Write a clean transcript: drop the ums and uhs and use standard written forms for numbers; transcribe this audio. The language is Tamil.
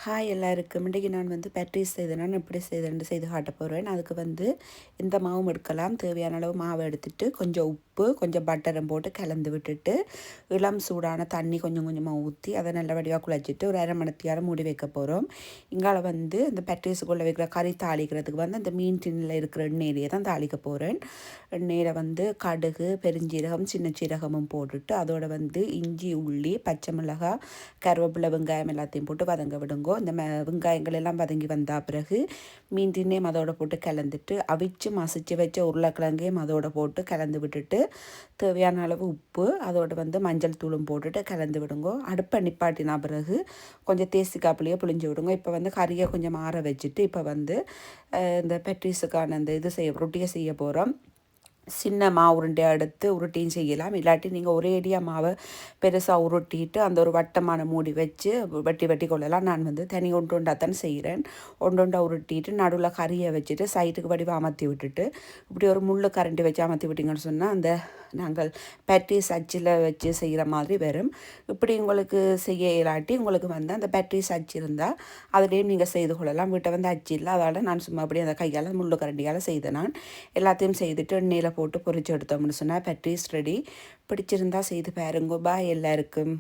ஹாய் எல்லாருக்கும். இன்றைக்கி நான் பேட்ரிஸ் செய்தேன். எப்படி செய்தேன்னு செய்து காட்ட போகிறேன். அதுக்கு இந்த மாவும் எடுக்கலாம். தேவையான அளவு மாவை எடுத்துட்டு கொஞ்சம் உப்பு கொஞ்சம் பட்டரும் போட்டு கலந்து விட்டுட்டு இளம் சூடான தண்ணி கொஞ்சம் கொஞ்சமாக ஊற்றி அதை நல்ல வடிவாக குழச்சிட்டு ஒரு அரை மணித்தியால் மூடி வைக்க போகிறோம். இங்கால இந்த பேட்ரிஸுக்குள்ளே வைக்கிற கறி தாளிக்கிறதுக்கு அந்த மீன் டின்னில் இருக்கிற எண்ணெயிலேயே தான் தாளிக்க போகிறேன். எண்ணெயில் கடுகு பெருஞ்சீரகம் சின்ன சீரகமும் போட்டுட்டு அதோட இஞ்சி உள்ளி பச்சை மிளகாய் கருவேப்பிலை வெங்காயம் எல்லாத்தையும் போட்டு வதங்க விடுங்க. இந்த வெங்காயங்கள் எல்லாம் வதங்கி வந்த பிறகு மீன் தின்னையும் அதோட போட்டு கலந்துட்டு அவிச்சு மசிச்சு வச்ச உருளைக்கிழங்கையும் அதோட போட்டு கலந்து விட்டுட்டு தேவையான அளவு உப்பு அதோட மஞ்சள் தூளும் போட்டுட்டு கலந்து விடுங்க. அடுப்பை நிப்பாட்டின பிறகு கொஞ்சம் தேசிக்காப்புலையே புளிஞ்சு விடுங்க. இப்போ கறியை கொஞ்சம் ஆற வச்சுட்டு இப்போ இந்த பெட்ரிஸுக்கான இந்த இது ரொட்டியை செய்ய போகிறோம். சின்ன மாவு உருண்டையாக எடுத்து உருட்டியும் செய்யலாம். இல்லாட்டி நீங்கள் ஒரே அடியாக மாவை பெருசாக உருட்டிட்டு அந்த ஒரு வட்டமான மூடி வச்சு வெட்டி கொள்ளலாம். நான் தனி ஒன்றுண்டாத்தான் செய்கிறேன். ஒன்றுண்டா உருட்டிட்டு நடுவில் கறியை வச்சுட்டு சைட்டுக்கு வடிவாக அமர்த்தி விட்டுட்டு இப்படி ஒரு முள் கரண்டி வச்சு அமர்த்தி விட்டிங்கன்னு சொன்னால் அந்த நாங்கள் பேட்ரிஸ் அச்சில் வச்சு செய்கிற மாதிரி வரும். இப்படி உங்களுக்கு செய்ய இல்லாட்டி உங்களுக்கு அந்த பேட்ரிஸ் அச்சு இருந்தால் அதுலேயும் நீங்கள் செய்து கொள்ளலாம். வீட்டை அச்சு இல்லை, அதனால் நான் சும்மா அப்படி அந்த கையால் முள் கரண்டியால் செய்தேன். நான் எல்லாத்தையும் செய்துட்டு எண்ணெயில் போட்டு பொரிச்சு எடுத்தோம்னு சொன்னால் பேட்ரிஸ் ரெடி. பிடிச்சிருந்தா செய்து பாருங்க. பாய் எல்லாருக்கும்.